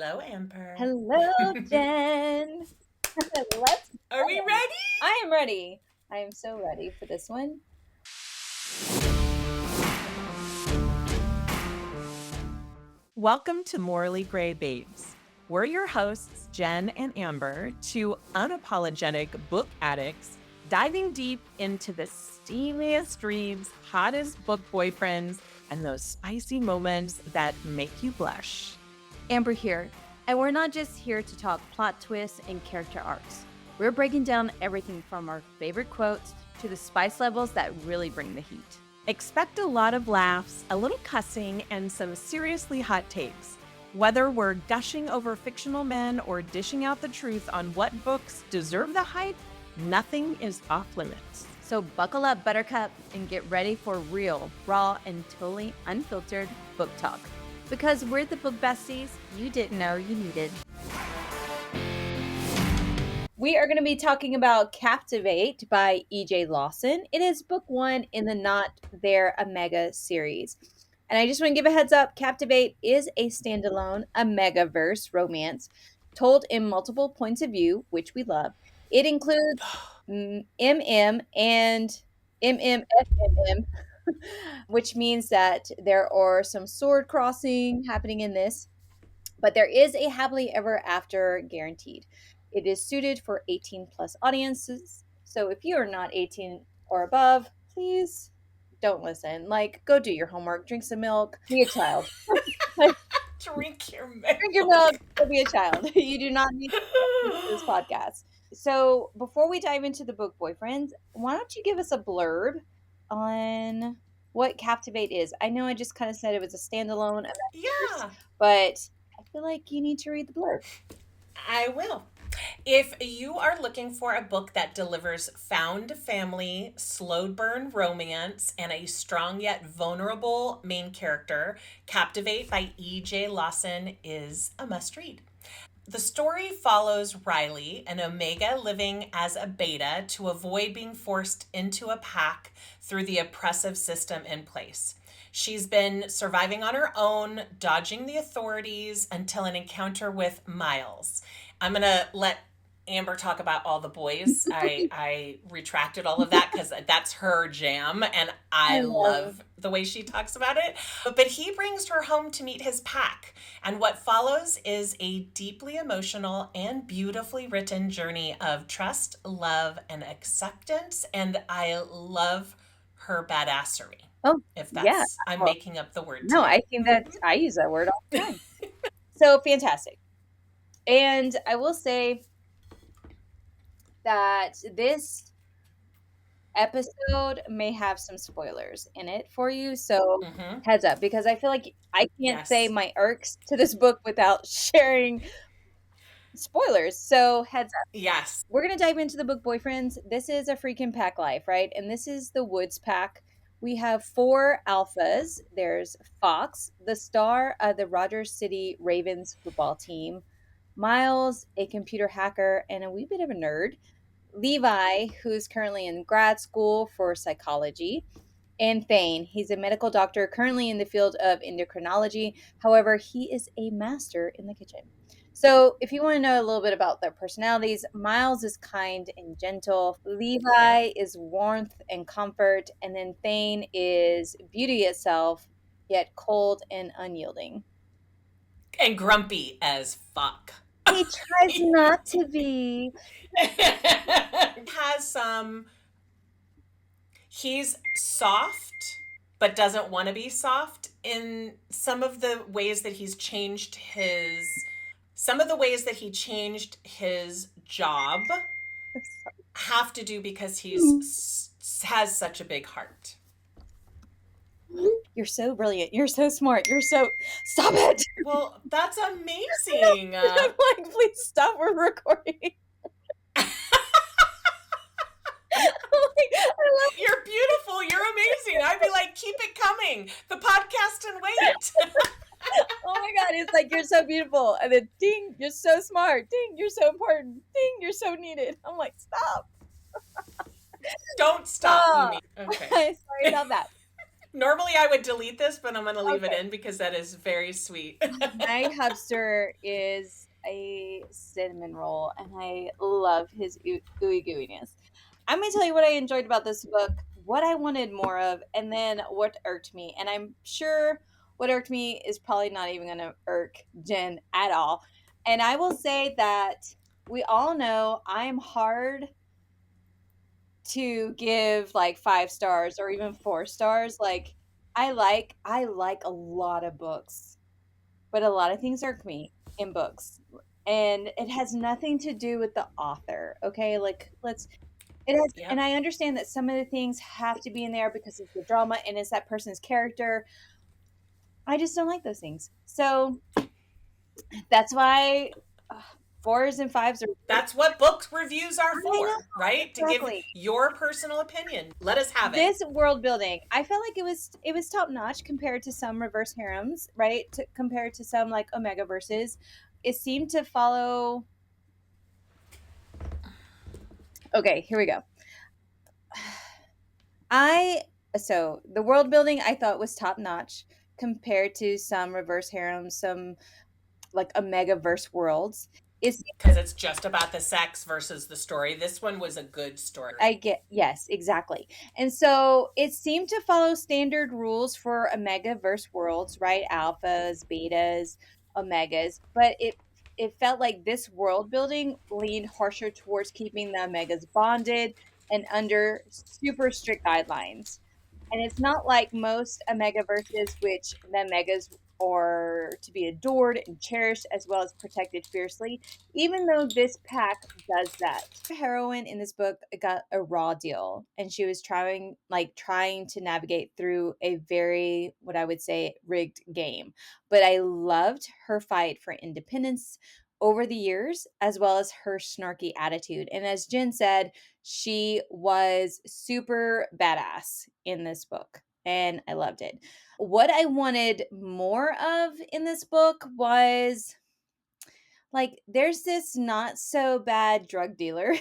Hello, Amber. Hello, Jen. Let's Are we go. ready? I am ready. I am so ready for this one. Welcome to Morally Gray Babes. We're your hosts, Jen and Amber, two unapologetic book addicts diving deep into the steamiest reads, hottest book boyfriends, and those spicy moments that make you blush. Amber here, and we're not just here to talk plot twists and character arcs. We're breaking down everything from our favorite quotes to the spice levels that really bring the heat. Expect a lot of laughs, a little cussing, and some seriously hot takes. Whether we're gushing over fictional men or dishing out the truth on what books deserve the hype, nothing is off limits. So buckle up, Buttercup, and get ready for real, raw, and totally unfiltered book talk. Because we're the book besties you didn't know you needed. We are going to be talking about Captivate by EJ Lawson. It is book one in the Not There Omega series. And I just want to give a heads up, Captivate is a standalone Omegaverse romance told in multiple points of view, which we love. It includes MM and MMFMM, which means that there are some sword crossing happening in this, but there is a happily ever after guaranteed. It is suited for 18 plus audiences. So if you are not 18 or above, please don't listen. Like, go do your homework, drink some milk, be a child. Drink your milk. Drink your milk, go be a child. You do not need to listen to this podcast. So before we dive into the book boyfriends, why don't you give us a blurb on what Captivate is? I know I just kind of said it was a standalone, Yeah, but I feel like you need to read the blurb. I will. If you are looking for a book that delivers found family, slow burn romance, and a strong yet vulnerable main character, Captivate by EJ Lawson is a must read. The story follows Riley, an Omega living as a beta, to avoid being forced into a pack through the oppressive system in place. She's been surviving on her own, dodging the authorities until an encounter with Miles. I'm going to let Amber talk about all the boys. I retracted all of that because that's her jam, and I love the way she talks about it. But he brings her home to meet his pack, and what follows is a deeply emotional and beautifully written journey of trust, love, and acceptance. And I love her badassery. Oh, If yeah. that's, I'm making up the word. No, today. I think that I use that word all the time. So fantastic. And I will say that this episode may have some spoilers in it for you. So heads up, because I feel like I can't say my irks to this book without sharing spoilers. So heads up. Yes. We're going to dive into the book boyfriends. This is a freaking pack life, right? And this is the Woods pack. We have 4 alphas. There's Fox, the star of the Rogers City Ravens football team. Miles, a computer hacker and a wee bit of a nerd. Levi, who's currently in grad school for psychology. And Thane, he's a medical doctor currently in the field of endocrinology. However, he is a master in the kitchen. So if you want to know a little bit about their personalities, Miles is kind and gentle. Levi is warmth and comfort. And then Thane is beauty itself, yet cold and unyielding. And grumpy as fuck. He tries not to be. Has some... He's soft, but doesn't want to be soft in some of the ways that he's changed his... Some of the ways that he changed his job have to do because he's has such a big heart. You're so brilliant. You're so smart. You're so... Stop it! Well, that's amazing. I'm like, please stop. We're recording. You're beautiful. You're amazing. I'd be like, keep it coming. The podcast can wait. Oh my God. It's like, you're so beautiful. And then ding, you're so smart. Ding, you're so important. Ding, you're so needed. I'm like, stop. Don't stop. Okay. Sorry about that. Normally I would delete this, but I'm going to leave it Okay. in because that is very sweet. My hubster is a cinnamon roll, and I love his ooey gooiness. I'm going to tell you what I enjoyed about this book, what I wanted more of, and then what irked me. And I'm sure what irked me is probably not even going to irk Jen at all. And I will say that we all know I'm hard to give like 5 stars or even 4 stars. Like I like a lot of books, but a lot of things irk me in books. And it has nothing to do with the author. Okay. Like it has, and Yep. I understand that some of the things have to be in there because it's the drama and it's that person's character. I just don't like those things. So that's why uh, 4s and 5s are good. That's what book reviews are I know, for, right? To give exactly. your personal opinion. Let us have it. This world building, I felt like it was top notch compared to some reverse harems, right? Compared to some like Omega verses. It seemed to follow. Okay, here we go. I so the world building I thought was top notch compared to some reverse harems, some like Omegaverse worlds. It's Because it's just about the sex versus the story. This one was a good I story. get, yes, exactly. And so it seemed to follow standard rules for Omegaverse worlds, right? Alphas, betas, omegas, but it felt like this world building leaned harsher towards keeping the omegas bonded and under super strict guidelines. And it's not like most Omega verses, which the Omegas are to be adored and cherished as well as protected fiercely, even though this pack does that. The heroine in this book got a raw deal, and she was trying to navigate through a very, what I would say, rigged game. But I loved her fight for independence over the years, as well as her snarky attitude. And as Jen said, she was super badass in this book, and I loved it. What I wanted more of in this book was like there's this not so bad drug dealer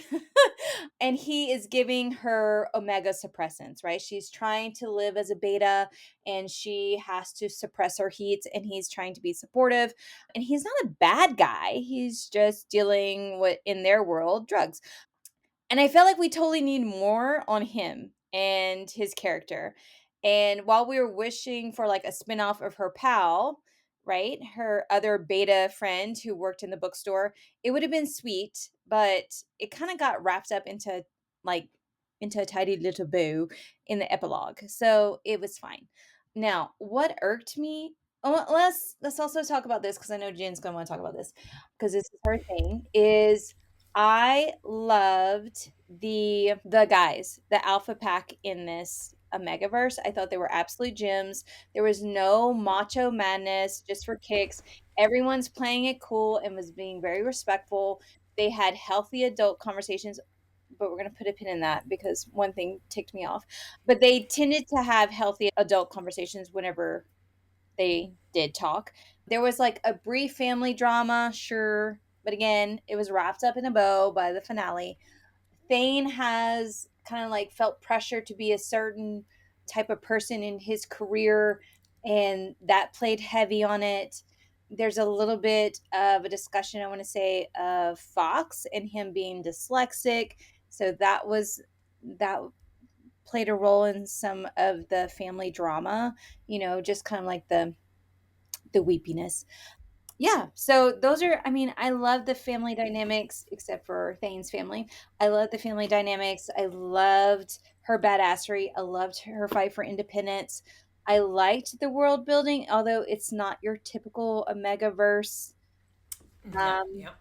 and he is giving her omega suppressants, right? She's trying to live as a beta and she has to suppress her heat and he's trying to be supportive, and he's not a bad guy, he's just dealing with, in their world, drugs. And I felt like we totally need more on him and his character. And while we were wishing for like a spinoff of her pal, right? Her other beta friend who worked in the bookstore, it would have been sweet, but it kind of got wrapped up like into a tidy little bow in the epilogue. So it was fine. Now, what irked me, oh, let's also talk about this because I know Jen's gonna want to talk about this because this is her thing, is I loved the guys, the alpha pack in this Omegaverse. I thought they were absolute gems. There was no macho madness just for kicks. Everyone's playing it cool and was being very respectful. They had healthy adult conversations, but we're going to put a pin in that because one thing ticked me off. But they tended to have healthy adult conversations whenever they did talk. There was like a brief family drama, sure, but again, it was wrapped up in a bow by the finale. Thane has kind of like felt pressure to be a certain type of person in his career, and that played heavy on it. There's a little bit of a discussion, I want to say, of Fox and him being dyslexic. So that played a role in some of the family drama, just kind of like the weepiness. Yeah, so those are, I mean, I love the family dynamics except for Thane's family. I love the family dynamics. I loved her badassery. I loved her fight for independence. I liked the world building, although it's not your typical Omegaverse, No, um, yep.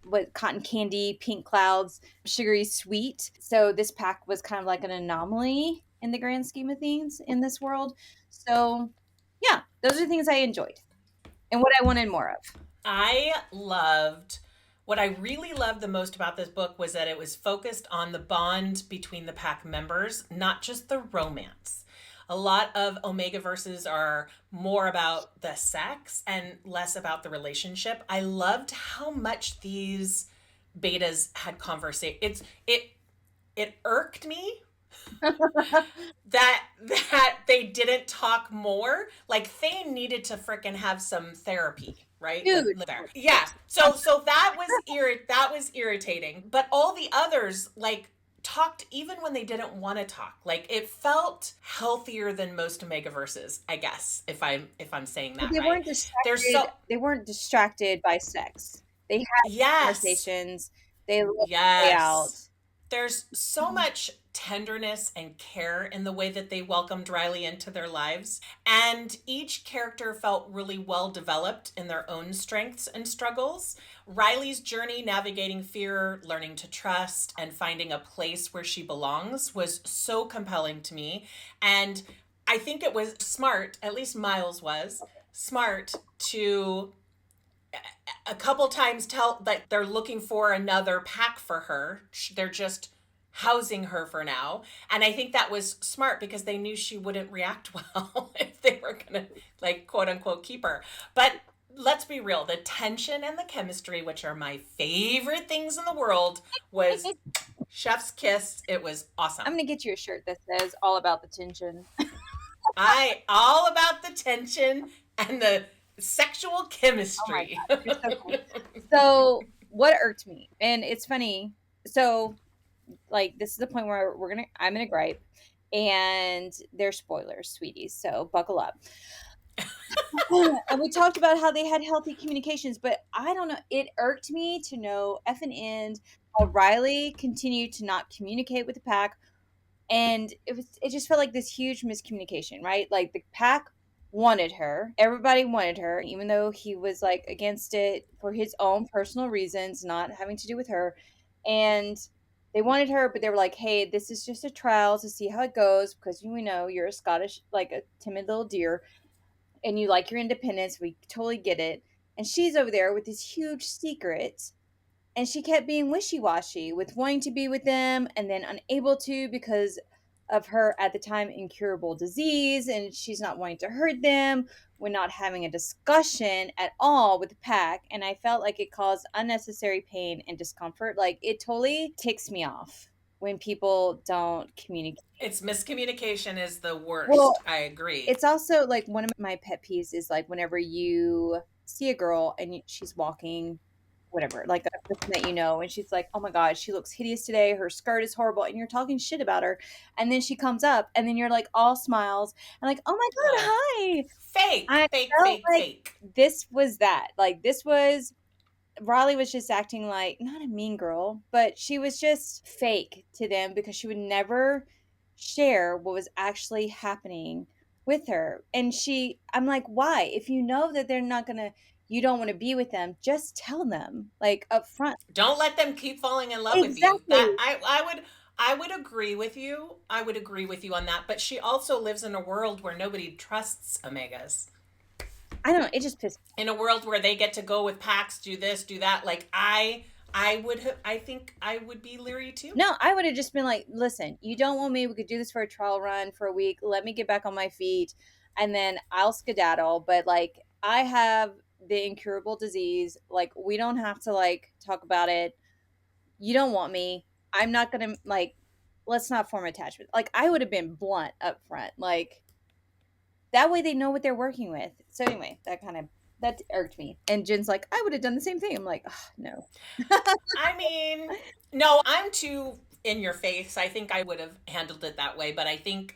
with cotton candy, pink clouds, sugary sweet. So this pack was kind of like an anomaly in the grand scheme of things in this world. So yeah, those are the things I enjoyed and what I wanted more of. What I really loved the most about this book was that it was focused on the bond between the pack members, not just the romance. A lot of Omega verses are more about the sex and less about the relationship. I loved how much these betas had conversation. It irked me that they didn't talk more. Like they needed to frickin' have some therapy, right? Dude. There. Yeah. So that was irritating. But all the others like talked even when they didn't want to talk. Like it felt healthier than most Omegaverses, I guess, if I'm saying that They right. weren't There's distracted. so They weren't distracted by sex. They had yes. conversations. They let it play out. Yes. There's so much tenderness and care in the way that they welcomed Riley into their lives. And each character felt really well developed in their own strengths and struggles. Riley's journey navigating fear, learning to trust, and finding a place where she belongs was so compelling to me. And I think it was smart, at least Miles was smart, to a couple times tell that they're looking for another pack for her. They're just housing her for now. And I think that was smart because they knew she wouldn't react well if they were going to, like, quote unquote, keep her. But let's be real, the tension and the chemistry, which are my favorite things in the world, was chef's kiss. It was awesome. I'm going to get you a shirt that says all about the tension. All about the tension and the sexual chemistry. Oh my God, you're so cool. So what irked me, and it's funny, so like this is the point where I'm gonna gripe, and they're spoilers, sweeties, so buckle up. And we talked about how they had healthy communications, but I don't know, it irked me to no effing end how Riley continued to not communicate with the pack, and it just felt like this huge miscommunication, right? Like the pack wanted her, everybody wanted her, even though he was like against it for his own personal reasons, not having to do with her. And they wanted her, but they were like, hey, this is just a trial to see how it goes, because we know you're a Scottish, like a timid little deer, and you like your independence. We totally get it. And she's over there with this huge secret, and she kept being wishy-washy with wanting to be with them and then unable to because of her at the time incurable disease, and she's not wanting to hurt them. We're not having a discussion at all with the pack, and I felt like it caused unnecessary pain and discomfort. Like it totally ticks me off when people don't communicate. It's miscommunication is the worst. Well, I agree. It's also like one of my pet peeves is like whenever you see a girl and she's walking, whatever, like a person that you know, and she's like, oh my God, she looks hideous today. Her skirt is horrible. And you're talking shit about her. And then she comes up and then you're like all smiles and like, oh my God, hi. Fake. This was that. Like this was Riley was just acting like not a mean girl, but she was just fake to them because she would never share what was actually happening with her. And I'm like, why? If you know that they're not gonna, you don't want to be with them, just tell them like up front. Don't let them keep falling in love with you. I would agree with you. I would agree with you on that. But she also lives in a world where nobody trusts Omegas. I don't know. It just pissed me. In a world where they get to go with packs, do this, do that. Like I think I would be leery too. No, I would have just been like, listen, you don't want me. We could do this for a trial run for a week. Let me get back on my feet and then I'll skedaddle. But like, I have the incurable disease. Like, we don't have to like talk about it. You don't want me. I'm not going to like, let's not form attachment. Like, I would have been blunt up front. Like, that way they know what they're working with. So anyway, that irked me. And Jen's like, I would have done the same thing. I'm like, oh, no. I mean, no, I'm too in your face. I think I would have handled it that way. But I think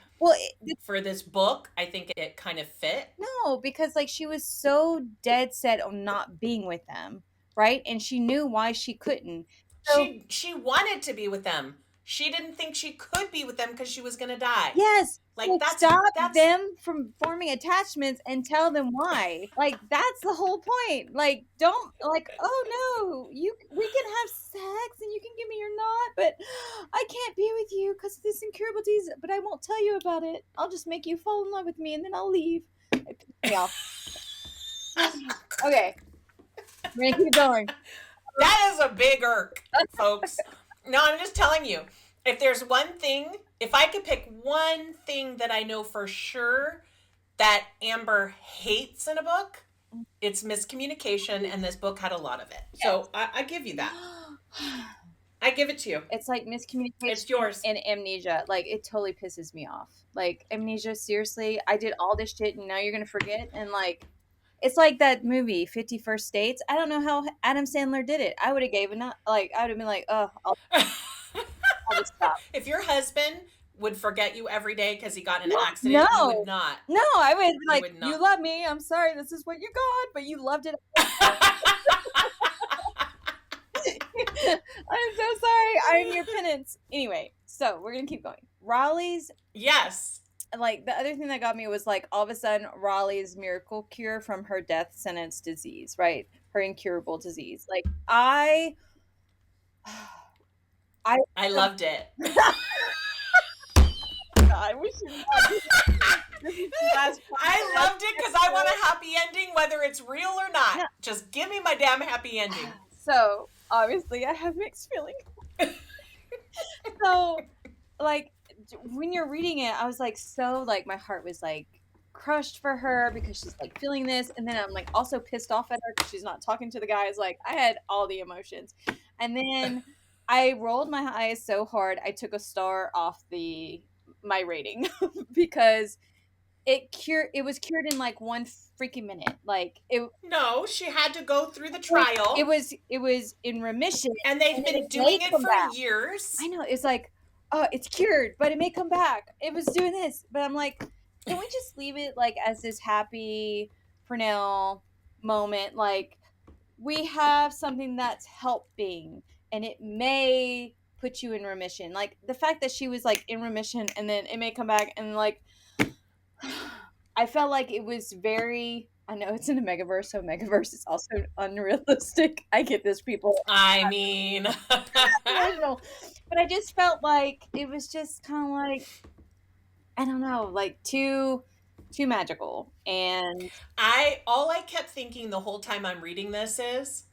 for this book, I think it kind of fit. No, because like she was so dead set on not being with them, right? And she knew why she couldn't. So, she wanted to be with them. She didn't think she could be with them because she was going to die. Yes. Like stop them from forming attachments and tell them why. Like that's the whole point. Like don't like, oh no, we can have sex and you can give me your knot, but I can't be with you because of this incurable disease. But I won't tell you about it. I'll just make you fall in love with me and then I'll leave. It pissed me off. Okay, we're gonna keep going. That is a big irk, folks. No, I'm just telling you. If there's one thing, if I could pick one thing that I know for sure that Amber hates in a book, it's miscommunication, and this book had a lot of it. Yes. So I give you that. I give it to you. It's like miscommunication It's yours. and amnesia. Like, it totally pisses me off. Like, amnesia, seriously, I did all this shit and now you're gonna forget? And like, it's like that movie 51st Dates. I don't know how Adam Sandler did it. I would have given up. Like, I would have been like, oh, I'll just stop. If your husband would forget you every day because he got in an No, accident, you no. would not. No, I would be like, would not. you love me. I'm sorry. This is what you got, but you loved it. I'm so sorry. I'm your penance. Anyway, so we're gonna keep going. Raleigh's, Yes. like, the other thing that got me was like all of a sudden Raleigh's miracle cure from her death sentence disease, right? Her incurable disease. Like, I loved it. God, we should not do this. I loved it because I want a happy ending, whether it's real or not. Yeah. Just give me my damn happy ending. So obviously I have mixed feelings. So, like, when you're reading it, I was like, so, like, my heart was like crushed for her because she's like feeling this, and then I'm like also pissed off at her because she's not talking to the guys. Like, I had all the emotions, and then I rolled my eyes so hard I took a star off my rating because it was cured in like one freaking minute. Like, No, she had to go through the trial. it was in remission, and they've and been it doing may it come for back. years. I know, it's like, oh, it's cured, but it may come back. It was doing this, but I'm like, can we just leave it like as this happy Purnell moment? Like, we have something that's helping, and it may put you in remission. Like, the fact that she was like in remission, and then it may come back, and like, I felt like it was very. I know it's in Omegaverse, so Omegaverse is also unrealistic. I get this, people. I mean, Emotional. But I just felt like it was just kind of like, I don't know, like too magical. And all I kept thinking the whole time I'm reading this is,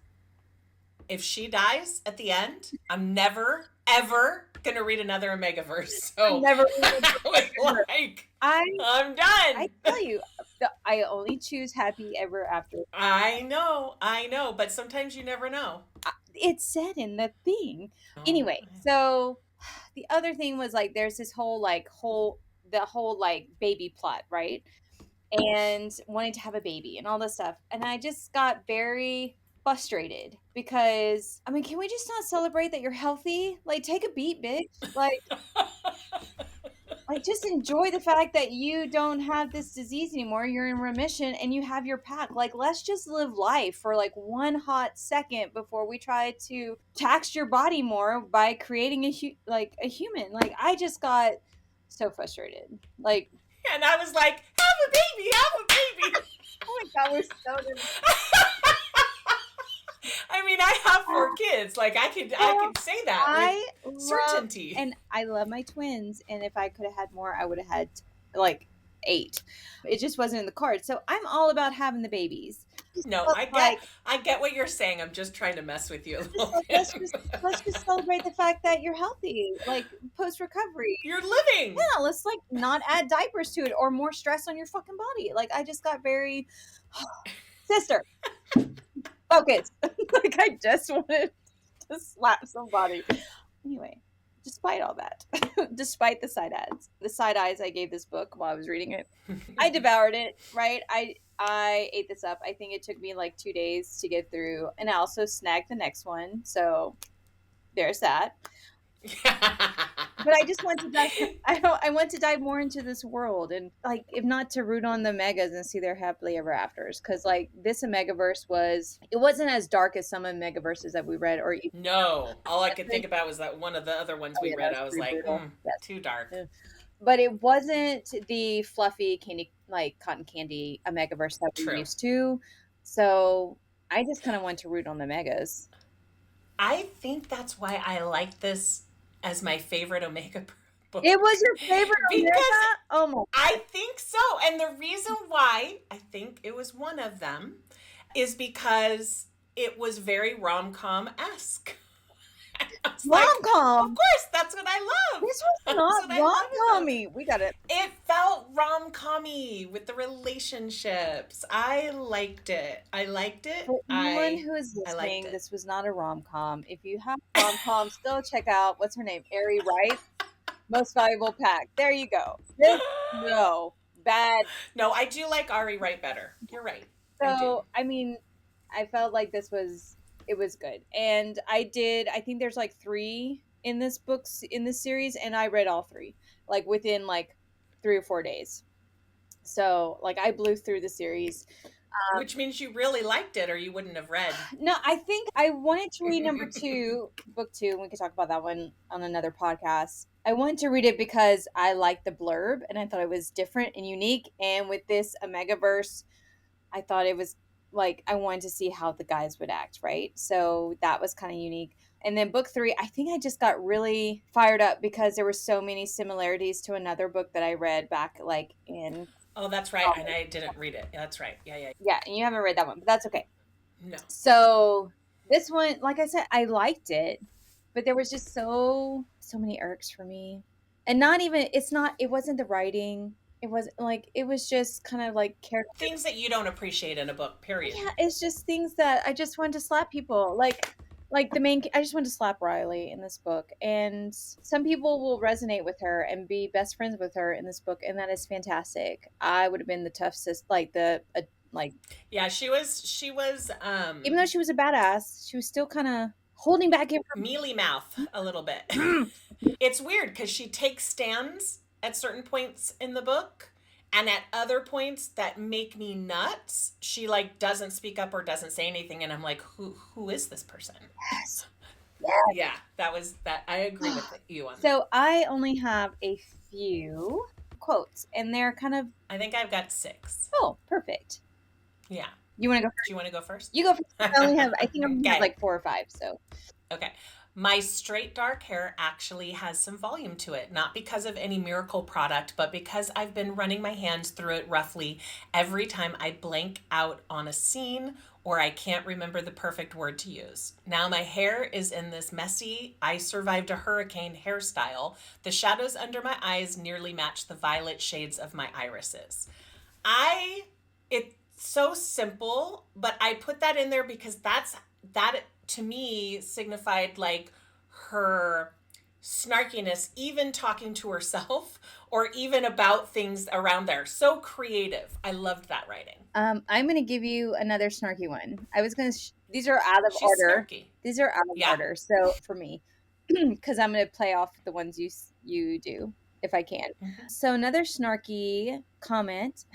if she dies at the end, I'm never ever gonna read another Omegaverse. So I'm never I was like, I'm done. I tell you, I only choose happy ever after. I know, but sometimes you never know. It's said in the thing. Anyway, so the other thing was like, there's this whole like baby plot, right? And wanting to have a baby and all this stuff. And I just got very frustrated because, I mean, can we just not celebrate that you're healthy? Like, take a beat, bitch. Like, just enjoy the fact that you don't have this disease anymore. You're in remission and you have your pack. Like, let's just live life for like one hot second before we try to tax your body more by creating a human. Like, I just got so frustrated. Like, and I was like, have a baby. Oh my God, we're so good. I mean, I have 4 kids. Like, I could say that with certainty. And I love my twins. And if I could have had more, I would have had like 8. It just wasn't in the cards. So I'm all about having the babies. No, But, I get what you're saying. I'm just trying to mess with you a little bit. Let's just celebrate the fact that you're healthy, like post recovery. You're living. Yeah, let's like not add diapers to it or more stress on your fucking body. Like, I just got very sister. Focus. Like, I just wanted to slap somebody. Anyway, despite all that, despite the side eyes I gave this book while I was reading it, I devoured it, right? I ate this up. I think it took me like 2 days to get through, and I also snagged the next one. So there's that. But I just want to dive. I want to dive more into this world, and like, if not to root on the Megas and see their happily ever afters, because like this Omegaverse wasn't as dark as some Omegaverses that we read, or no. All I could think about was that one of the other ones we read. I was like, yes. Too dark. But it wasn't the fluffy candy, like cotton candy Omegaverse that we're used to. So I just kind of want to root on the Megas. I think that's why I like this as my favorite Omega book. It was your favorite Omega? Oh my! I think so. And the reason why I think it was one of them is because it was very rom-com-esque. I was like, Rom-com. of course, that's what I love. This was That's not what I love about rom-com-y. We got it. It felt rom-com-y with the relationships. I liked it. I liked it. For anyone who is I liked listening, it. this was not a rom-com. If you have rom-coms, go check out, what's her name? Ari Wright's Most Valuable Pack. There you go. No, bad. No, I do like Ari Wright better. You're right. So, I mean, I felt like it was good. And I think there's like 3 in this series, and I read all 3, like within like 3 or 4 days. So, like, I blew through the series. Which means you really liked it, or you wouldn't have read. No, I think I wanted to read number 2, book 2, and we could talk about that one on another podcast. I wanted to read it because I liked the blurb, and I thought it was different and unique. And with this Omegaverse, I thought it was like, I wanted to see how the guys would act, right? So that was kind of unique. And then book 3, I think I just got really fired up because there were so many similarities to another book that I read back like in... Oh, that's right. And I didn't read it. That's right. Yeah. Yeah, and you haven't read that one, but that's okay. No. So this one, like I said, I liked it, but there was just so many irks for me. And it wasn't the writing. It was just kind of like character things that you don't appreciate in a book, period. Yeah, it's just things that I just wanted to slap people. Like I just wanted to slap Riley in this book. And some people will resonate with her and be best friends with her in this book, and that is fantastic. I would have been the tough sis, yeah, she was even though she was a badass, she was still kind of holding back in her mealy mouth a little bit. It's weird because she takes stands at certain points in the book, and at other points that make me nuts, she like doesn't speak up or doesn't say anything, and I'm like, who is this person? Yes. Yeah, that. I agree with you on that. So I only have a few quotes, and they're kind of... I think I've got 6. Oh, perfect. Yeah. You want to go first? Do you want to go first? You go first. I think I only have like 4 or 5, so. Okay. My straight dark hair actually has some volume to it, not because of any miracle product, but because I've been running my hands through it roughly every time I blank out on a scene or I can't remember the perfect word to use. Now my hair is in this messy, I survived a hurricane hairstyle. The shadows under my eyes nearly match the violet shades of my irises. It's so simple, but I put that in there because that to me signified like her snarkiness, even talking to herself or even about things around there. So creative. I loved that writing. I'm going to give you another snarky one. I was going to, these are out of order. Snarky. These are out of order. So for me, because I'm going to play off the ones you do if I can. Mm-hmm. So another snarky comment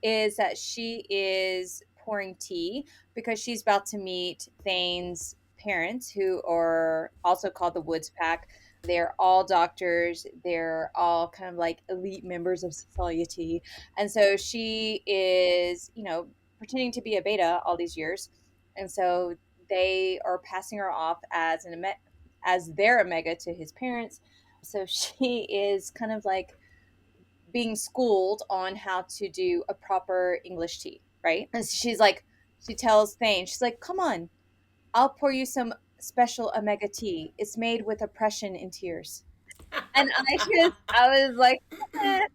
is that she is pouring tea because she's about to meet Thane's parents, who are also called the Woods Pack. They're all doctors. They're all kind of like elite members of society. And so she is, pretending to be a beta all these years. And so they are passing her off as their Omega to his parents. So she is kind of like being schooled on how to do a proper English tea, right? And she tells Thane, she's like, come on, I'll pour you some special Omega tea. It's made with oppression and tears. And I was like, eh.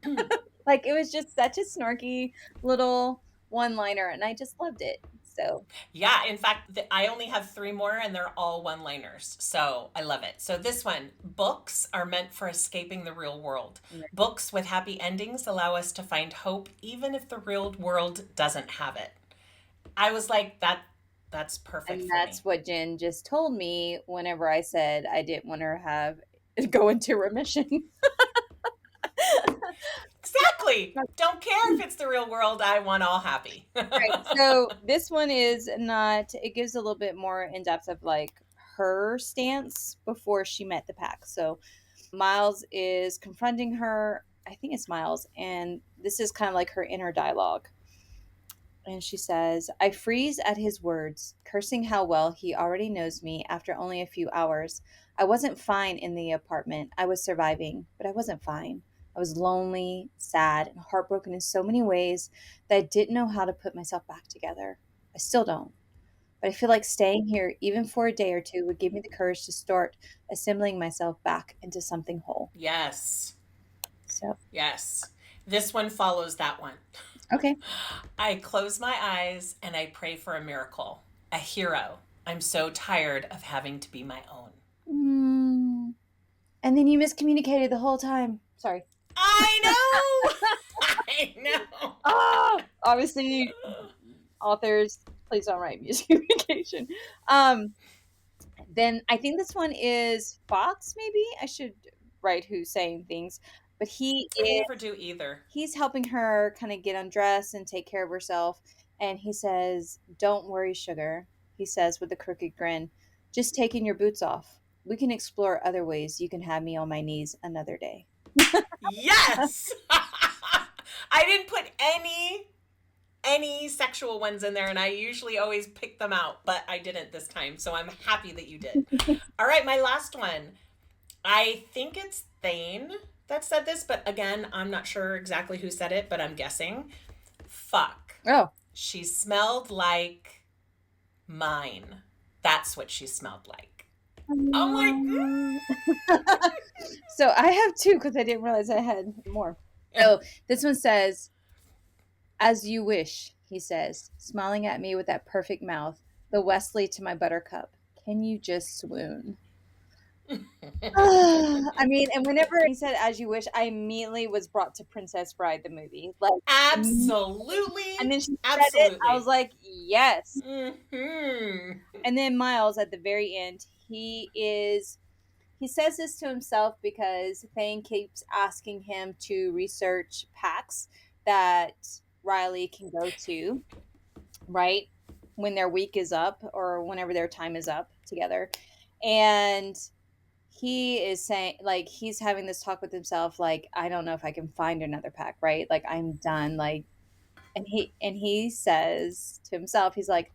Like, it was just such a snarky little one-liner, and I just loved it. So yeah, in fact, I only have 3 more, and they're all one-liners. So I love it. So this one, books are meant for escaping the real world. Right. Books with happy endings allow us to find hope, even if the real world doesn't have it. I was like, that's perfect. And that's what Jen just told me whenever I said I didn't want her go into remission. Exactly. Don't care if it's the real world. I want all happy. Right. So this one is not, it gives a little bit more in depth of like her stance before she met the pack. So Miles is confronting her. I think it's Miles. And this is kind of like her inner dialogue. And she says, I freeze at his words, cursing how well he already knows me after only a few hours. I wasn't fine in the apartment. I was surviving, but I wasn't fine. I was lonely, sad, and heartbroken in so many ways that I didn't know how to put myself back together. I still don't. but I feel like staying here even for a day or two would give me the courage to start assembling myself back into something whole. Yes. So, Yes. This one follows that one. okay. I close my eyes and I pray for a miracle, a hero. I'm so tired of having to be my own. And then you miscommunicated the whole time. Sorry. I know. I know. Obviously, authors, please don't write miscommunication. Then I think this one is Fox. Maybe I should write who's saying things, but I never do either. he's helping her kind of get undressed and take care of herself. And he says, "Don't worry, sugar," he says with a crooked grin. "Just taking your boots off. We can explore other ways you can have me on my knees another day." Yes. I didn't put any sexual ones in there, and I usually always pick them out, but I didn't this time, so I'm happy that you did. All right, my last one. I think it's Thane that said this, but again, I'm not sure exactly who said it, but I'm guessing. Fuck. Oh. She smelled like mine. That's what she smelled like. I'm like, So I have two because I didn't realize I had more. So this one says, "As you wish," he says, smiling at me with that perfect mouth, the Wesley to my buttercup. Can you just swoon? I mean, and whenever he said "as you wish," I immediately was brought to Princess Bride, the movie. Like, absolutely. and then she absolutely. said it, I was like, yes. Mm-hmm. And then Miles at the very end, he says this to himself because Thane keeps asking him to research packs that Riley can go to, right? When their week is up or whenever their time is up together. And he is saying, like, he's having this talk with himself, like, I don't know if I can find another pack, right? Like, I'm done. Like, and he says to himself, he's like,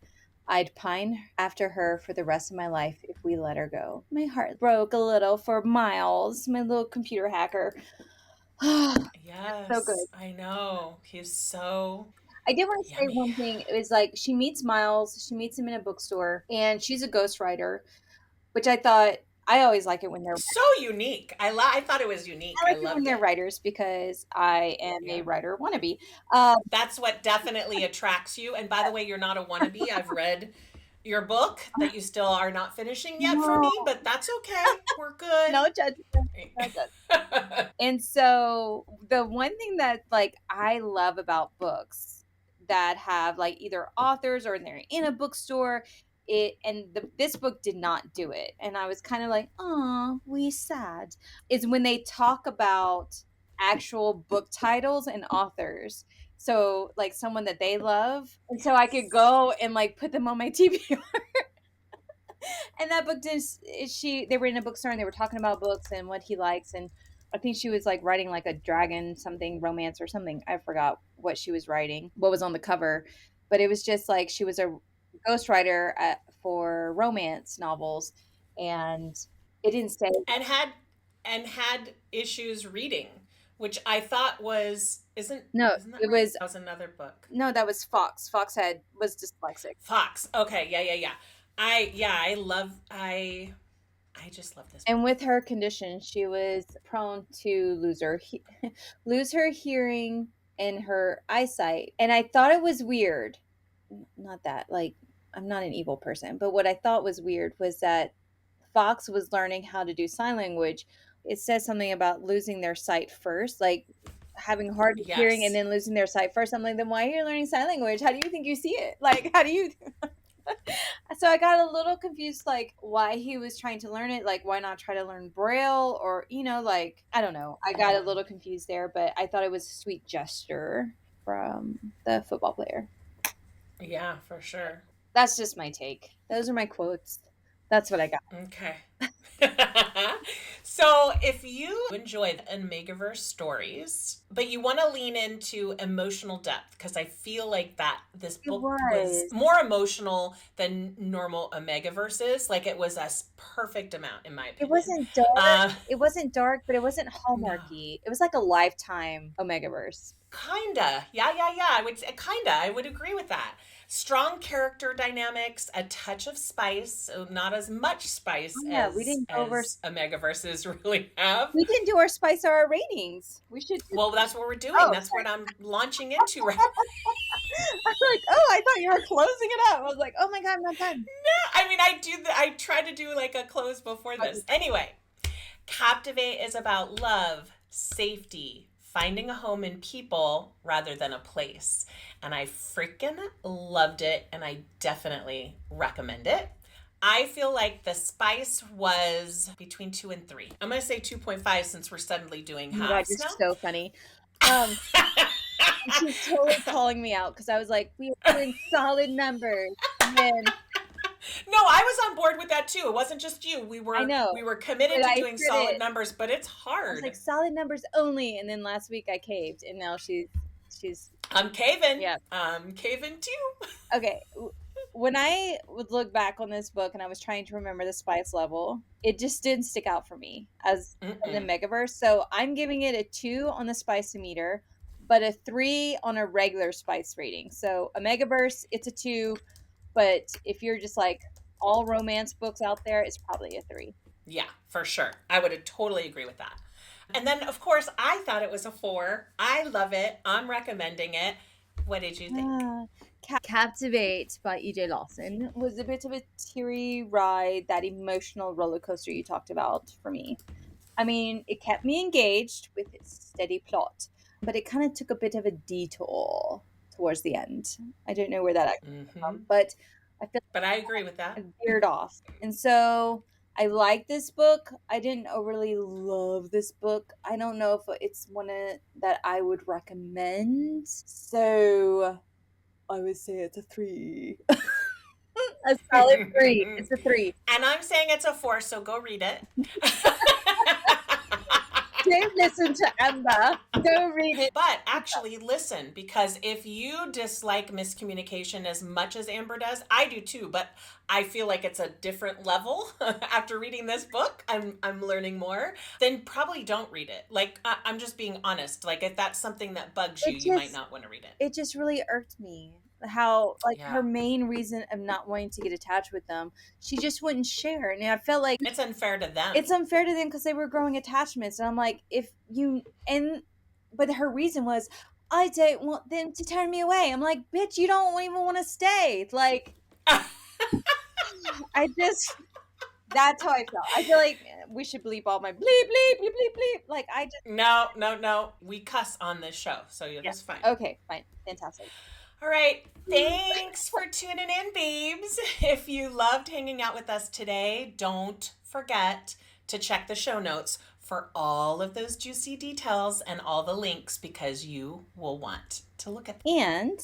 "I'd pine after her for the rest of my life if we let her go." My heart broke a little for Miles, my little computer hacker. Yes. So good. I know. He's so I did want to say yummy. one thing. It was like she meets Miles, she meets him in a bookstore, and she's a ghostwriter, which I thought, I always like it when they're so unique. I thought it was unique. I like it when loved they're it. writers because I am a Yeah. writer wannabe. That's what definitely attracts you. And by the way, you're not a wannabe. I've read your book that you still are not finishing yet for me, but that's okay. We're good. No judgment. No judgment. And so the one thing that like I love about books that have like either authors or they're in a bookstore, this book did not do it, and I was kind of like, "Oh, we sad," is when they talk about actual book titles and authors. So like someone that they love, and so I could go and like put them on my TBR. And that book they were in a bookstore and they were talking about books and what he likes, and I think she was like writing like a dragon something romance or something. I forgot what she was writing, what was on the cover, but it was just like she was a ghostwriter for romance novels, and it didn't say and had issues reading, which I thought was isn't no. isn't that It right? was That was another book. no, that was Fox. Fox was dyslexic. Fox. Okay, yeah. I just love this book. And with her condition, she was prone to lose her hearing and her eyesight. And I thought it was weird. Not that, like, I'm not an evil person, but what I thought was weird was that Fox was learning how to do sign language. It says something about losing their sight first, like having hard hearing and then losing their sight first. I'm like, then why are you learning sign language? How do you think you see it? Like, how do you? So I got a little confused, like why he was trying to learn it. Like, why not try to learn Braille, or like I don't know. I got a little confused there, but I thought it was a sweet gesture from the football player. Yeah, for sure. That's just my take. Those are my quotes. That's what I got. Okay. So if you enjoy the Omegaverse stories, but you want to lean into emotional depth, because I feel like that this book was more emotional than normal Omegaverses. Like, it was a perfect amount, in my opinion. It wasn't dark. It wasn't dark, but it wasn't Hallmarky. No. It was like a Lifetime Omegaverse. Kinda. Yeah. I would agree with that. Strong character dynamics, a touch of spice, so not as much spice Yeah, we didn't go over. as Omegaverses really have. We didn't do our spice or our ratings. We should. Well, that's what we're doing. Oh, That's what I'm launching into right I was like, oh, I thought you were closing it up. I was like, oh my God, I'm not done. I mean, I try to do like a close before this. Anyway, Captivate is about love, safety, finding a home in people rather than a place. And I freaking loved it, and I definitely recommend it. I feel like the spice was between 2 and 3. I'm going to say 2.5 since we're suddenly doing Oh my God, halves you're now. so funny. She's totally calling me out because I was like, we are doing solid numbers. And then, No, I was on board with that too. It wasn't just you. We were I know, we were committed but to I doing did solid it. numbers, but it's I hard. was like, solid numbers only. And then last week I caved, and now she's I'm caving. Yeah. I'm caving too. okay. When I would look back on this book and I was trying to remember the spice level, it just didn't stick out for me as the Omegaverse. So I'm giving it a 2 on the spice-o-meter, but a 3 on a regular spice rating. So Omegaverse, it's a 2, but if you're just like all romance books out there, it's probably a 3. Yeah, for sure. I would totally agree with that. And then, of course, I thought it was a 4. I love it. I'm recommending it. What did you think? Captivate by EJ Lawson was a bit of a teary ride, that emotional roller coaster you talked about for me. I mean, it kept me engaged with its steady plot, but it kind of took a bit of a detour towards the end. I don't know where that actually came from, but I feel But I agree with that. I veered off. And so I like this book. I didn't overly love this book. I don't know if it's one that I would recommend. So I would say it's a 3. A solid 3. It's a 3. And I'm saying it's a 4, so go read it. Don't listen to Amber. Go read it. But actually listen, because if you dislike miscommunication as much as Amber does, I do too, but I feel like it's a different level after reading this book. I'm learning more. Then probably don't read it. Like, I'm just being honest. Like, if that's something that bugs you, you might not want to read it. It just really irked me. How, like, her main reason of not wanting to get attached with them, she just wouldn't share. And I felt like it's unfair to them. It's unfair to them because they were growing attachments. And I'm like, but her reason was, I don't want them to turn me away. I'm like, bitch, you don't even want to stay. Like, that's how I felt. I feel like we should bleep all my bleep, bleep, bleep, bleep, bleep. Like, No. We cuss on this show, so that's fine. Okay, fine. Fantastic. All right. Thanks for tuning in, babes. If you loved hanging out with us today, don't forget to check the show notes for all of those juicy details and all the links, because you will want to look at them. And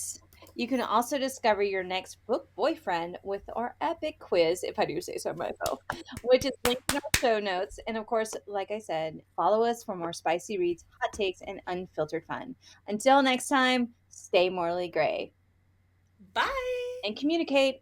you can also discover your next book boyfriend with our epic quiz, if I do say so myself, which is linked in our show notes. And of course, like I said, follow us for more spicy reads, hot takes, and unfiltered fun. Until next time, stay morally gray. Bye. And communicate.